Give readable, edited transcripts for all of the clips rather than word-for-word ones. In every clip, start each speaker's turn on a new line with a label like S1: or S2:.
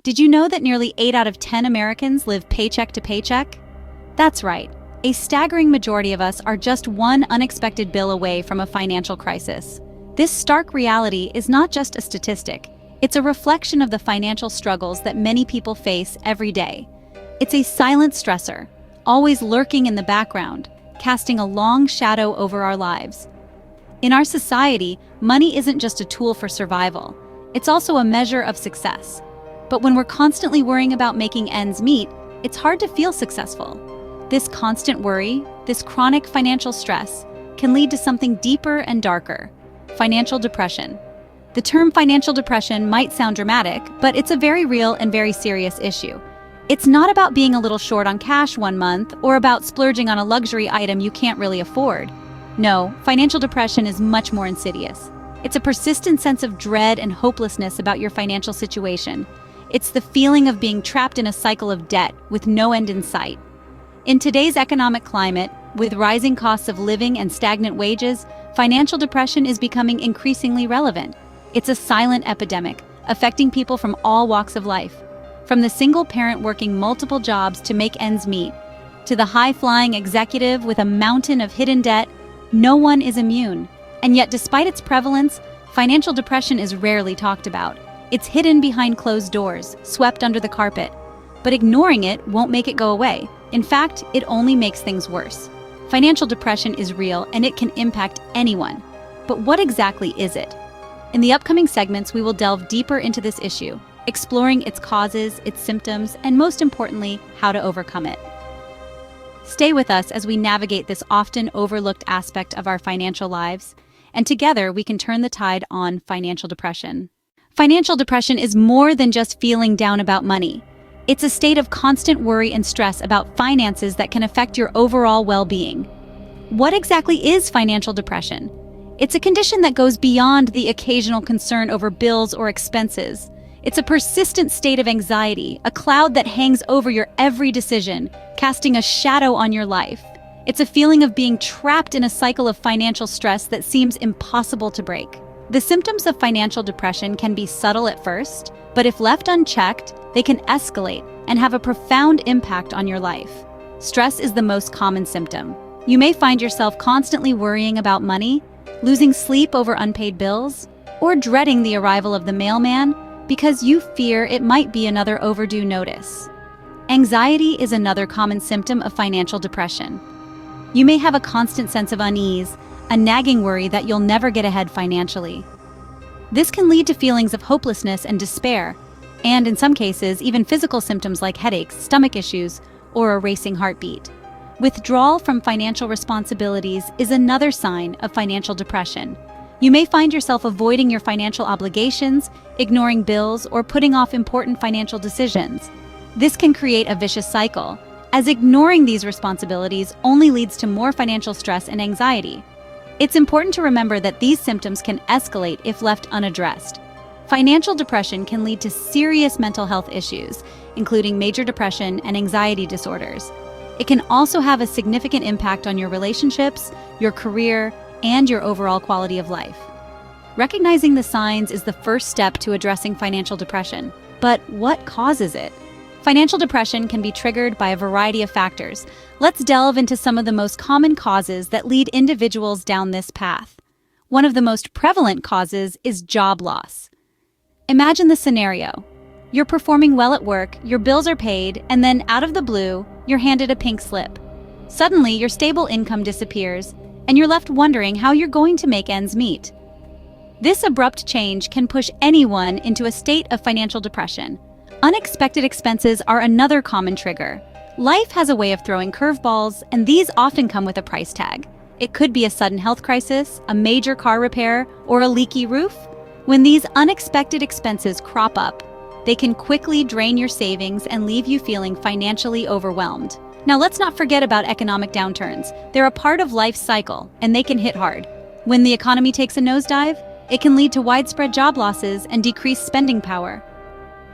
S1: Did you know that nearly 8 out of 10 Americans live paycheck to paycheck? That's right. A staggering majority of us are just one unexpected bill away from a financial crisis. This stark reality is not just a statistic. It's a reflection of the financial struggles that many people face every day. It's a silent stressor, always lurking in the background, casting a long shadow over our lives. In our society, money isn't just a tool for survival. It's also a measure of success. But when we're constantly worrying about making ends meet, it's hard to feel successful. This constant worry, this chronic financial stress, can lead to something deeper and darker: financial depression. The term financial depression might sound dramatic, but it's a very real and very serious issue. It's not about being a little short on cash one month or about splurging on a luxury item you can't really afford. No, financial depression is much more insidious. It's a persistent sense of dread and hopelessness about your financial situation. It's the feeling of being trapped in a cycle of debt with no end in sight. In today's economic climate, with rising costs of living and stagnant wages, financial depression is becoming increasingly relevant. It's a silent epidemic, affecting people from all walks of life. From the single parent working multiple jobs to make ends meet, to the high-flying executive with a mountain of hidden debt, no one is immune. And yet, despite its prevalence, financial depression is rarely talked about. It's hidden behind closed doors, swept under the carpet. But ignoring it won't make it go away. In fact, it only makes things worse. Financial depression is real and it can impact anyone. But what exactly is it? In the upcoming segments, we will delve deeper into this issue, exploring its causes, its symptoms, and most importantly, how to overcome it. Stay with us as we navigate this often overlooked aspect of our financial lives, and together we can turn the tide on financial depression. Financial depression is more than just feeling down about money. It's a state of constant worry and stress about finances that can affect your overall well-being. What exactly is financial depression? It's a condition that goes beyond the occasional concern over bills or expenses. It's a persistent state of anxiety, a cloud that hangs over your every decision, casting a shadow on your life. It's a feeling of being trapped in a cycle of financial stress that seems impossible to break. The symptoms of financial depression can be subtle at first, but if left unchecked, they can escalate and have a profound impact on your life. Stress is the most common symptom. You may find yourself constantly worrying about money, losing sleep over unpaid bills, or dreading the arrival of the mailman because you fear it might be another overdue notice. Anxiety is another common symptom of financial depression. You may have a constant sense of unease, a nagging worry that you'll never get ahead financially. This can lead to feelings of hopelessness and despair, and in some cases, even physical symptoms like headaches, stomach issues, or a racing heartbeat. Withdrawal from financial responsibilities is another sign of financial depression. You may find yourself avoiding your financial obligations, ignoring bills, or putting off important financial decisions. This can create a vicious cycle, as ignoring these responsibilities only leads to more financial stress and anxiety. It's important to remember that these symptoms can escalate if left unaddressed. Financial depression can lead to serious mental health issues, including major depression and anxiety disorders. It can also have a significant impact on your relationships, your career, and your overall quality of life. Recognizing the signs is the first step to addressing financial depression. But what causes it? Financial depression can be triggered by a variety of factors. Let's delve into some of the most common causes that lead individuals down this path. One of the most prevalent causes is job loss. Imagine the scenario. You're performing well at work, your bills are paid, and then out of the blue, you're handed a pink slip. Suddenly, your stable income disappears, and you're left wondering how you're going to make ends meet. This abrupt change can push anyone into a state of financial depression. Unexpected expenses are another common trigger. Life has a way of throwing curveballs, and these often come with a price tag. It could be a sudden health crisis, a major car repair, or a leaky roof. When these unexpected expenses crop up, they can quickly drain your savings and leave you feeling financially overwhelmed. Now, let's not forget about economic downturns. They're a part of life's cycle, and they can hit hard. When the economy takes a nosedive, it can lead to widespread job losses and decreased spending power.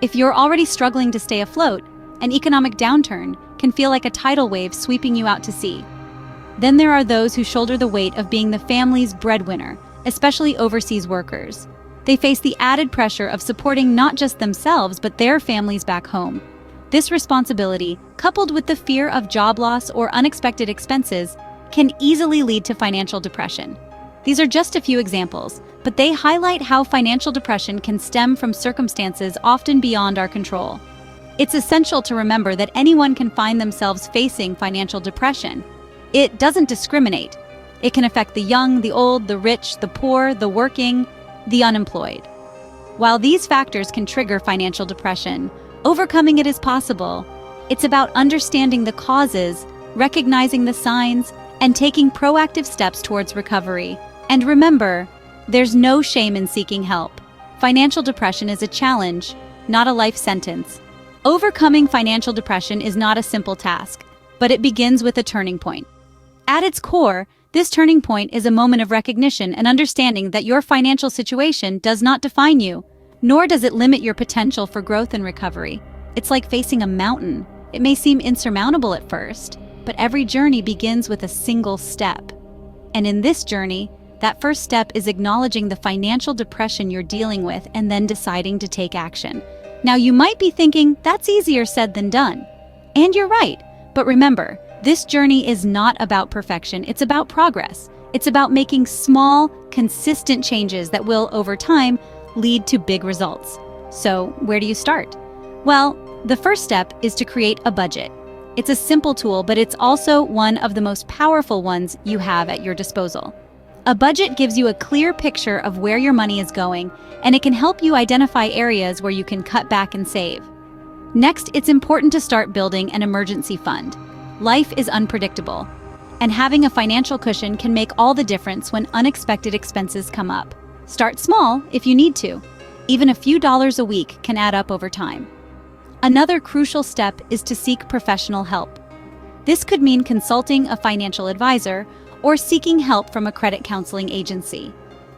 S1: If you're already struggling to stay afloat, an economic downturn can feel like a tidal wave sweeping you out to sea. Then there are those who shoulder the weight of being the family's breadwinner, especially overseas workers. They face the added pressure of supporting not just themselves but their families back home. This responsibility, coupled with the fear of job loss or unexpected expenses, can easily lead to financial depression. These are just a few examples, but they highlight how financial depression can stem from circumstances often beyond our control. It's essential to remember that anyone can find themselves facing financial depression. It doesn't discriminate. It can affect the young, the old, the rich, the poor, the working, the unemployed. While these factors can trigger financial depression, overcoming it is possible. It's about understanding the causes, recognizing the signs, and taking proactive steps towards recovery. And remember, there's no shame in seeking help. Financial depression is a challenge, not a life sentence. Overcoming financial depression is not a simple task, but it begins with a turning point. At its core, this turning point is a moment of recognition and understanding that your financial situation does not define you, nor does it limit your potential for growth and recovery. It's like facing a mountain. It may seem insurmountable at first, but every journey begins with a single step. And in this journey, that first step is acknowledging the financial depression you're dealing with and then deciding to take action. Now, you might be thinking, that's easier said than done. And you're right, but remember, this journey is not about perfection, it's about progress. It's about making small, consistent changes that will, over time, lead to big results. So, where do you start? Well, the first step is to create a budget. It's a simple tool, but it's also one of the most powerful ones you have at your disposal. A budget gives you a clear picture of where your money is going, and it can help you identify areas where you can cut back and save. Next, it's important to start building an emergency fund. Life is unpredictable, and having a financial cushion can make all the difference when unexpected expenses come up. Start small if you need to. Even a few dollars a week can add up over time. Another crucial step is to seek professional help. This could mean consulting a financial advisor or seeking help from a credit counseling agency.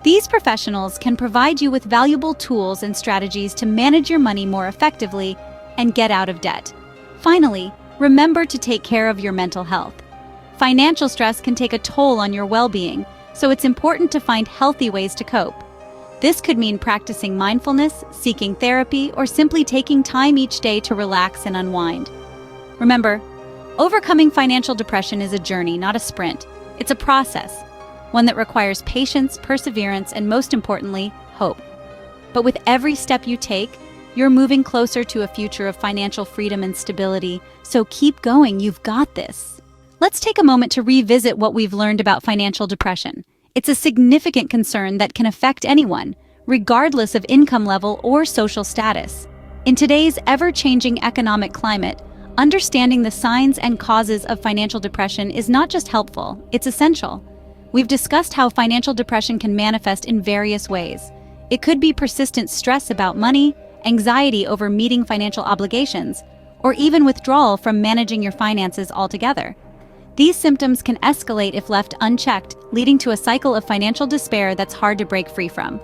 S1: These professionals can provide you with valuable tools and strategies to manage your money more effectively and get out of debt. Finally, remember to take care of your mental health. Financial stress can take a toll on your well-being, so it's important to find healthy ways to cope. This could mean practicing mindfulness, seeking therapy, or simply taking time each day to relax and unwind. Remember, overcoming financial depression is a journey, not a sprint. It's a process, one that requires patience, perseverance, and most importantly, hope. But with every step you take, you're moving closer to a future of financial freedom and stability, so keep going, you've got this. Let's take a moment to revisit what we've learned about financial depression. It's a significant concern that can affect anyone, regardless of income level or social status. In today's ever-changing economic climate, understanding the signs and causes of financial depression is not just helpful, it's essential. We've discussed how financial depression can manifest in various ways. It could be persistent stress about money, anxiety over meeting financial obligations, or even withdrawal from managing your finances altogether. These symptoms can escalate if left unchecked, leading to a cycle of financial despair that's hard to break free from.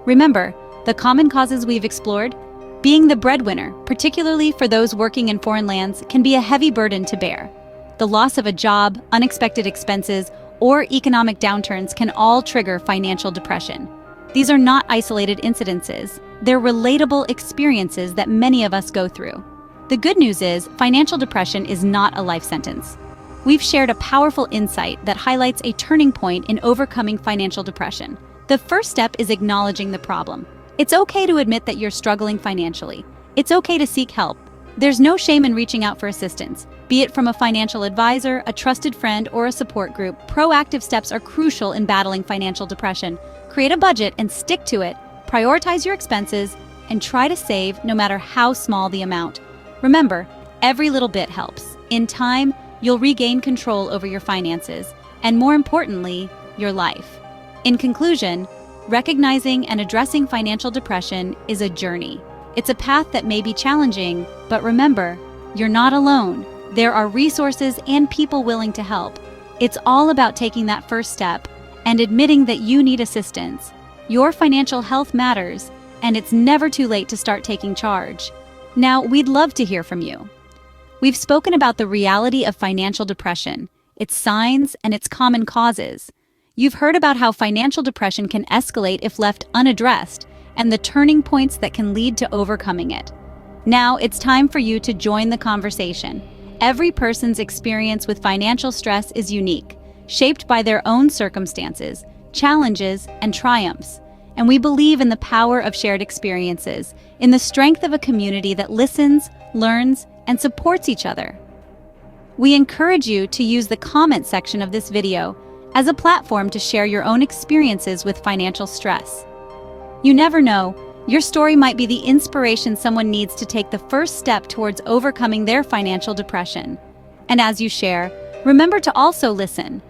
S1: Remember, the common causes we've explored, being the breadwinner, particularly for those working in foreign lands, can be a heavy burden to bear. The loss of a job, unexpected expenses, or economic downturns can all trigger financial depression. These are not isolated incidences. They're relatable experiences that many of us go through. The good news is, financial depression is not a life sentence. We've shared a powerful insight that highlights a turning point in overcoming financial depression. The first step is acknowledging the problem. It's okay to admit that you're struggling financially. It's okay to seek help. There's no shame in reaching out for assistance, be it from a financial advisor, a trusted friend, or a support group. Proactive steps are crucial in battling financial depression. Create a budget and stick to it. Prioritize your expenses and try to save no matter how small the amount. Remember, every little bit helps. In time, you'll regain control over your finances, and more importantly, your life. In conclusion, recognizing and addressing financial depression is a journey. It's a path that may be challenging, but remember, you're not alone. There are resources and people willing to help. It's all about taking that first step and admitting that you need assistance. Your financial health matters, and it's never too late to start taking charge. Now, we'd love to hear from you. We've spoken about the reality of financial depression, its signs, and its common causes. You've heard about how financial depression can escalate if left unaddressed, and the turning points that can lead to overcoming it. Now, it's time for you to join the conversation. Every person's experience with financial stress is unique, shaped by their own circumstances, challenges, and triumphs. And we believe in the power of shared experiences, in the strength of a community that listens, learns, and supports each other. We encourage you to use the comment section of this video as a platform to share your own experiences with financial stress. You never know, your story might be the inspiration someone needs to take the first step towards overcoming their financial depression. And as you share, remember to also listen.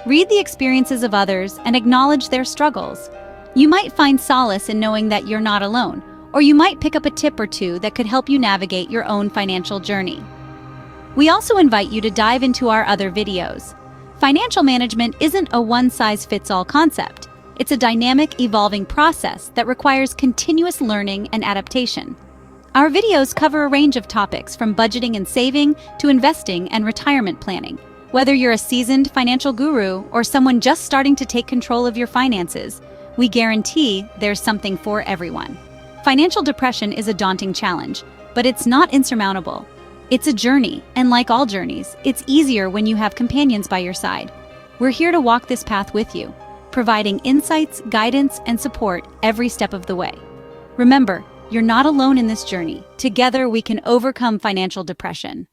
S1: Read the experiences of others and acknowledge their struggles. You might find solace in knowing that you're not alone, or you might pick up a tip or two that could help you navigate your own financial journey. We also invite you to dive into our other videos. Financial management isn't a one-size-fits-all concept. It's a dynamic, evolving process that requires continuous learning and adaptation. Our videos cover a range of topics from budgeting and saving to investing and retirement planning. Whether you're a seasoned financial guru or someone just starting to take control of your finances, we guarantee there's something for everyone. Financial depression is a daunting challenge, but it's not insurmountable. It's a journey, and like all journeys, it's easier when you have companions by your side. We're here to walk this path with you, providing insights, guidance, and support every step of the way. Remember, you're not alone in this journey. Together, we can overcome financial depression.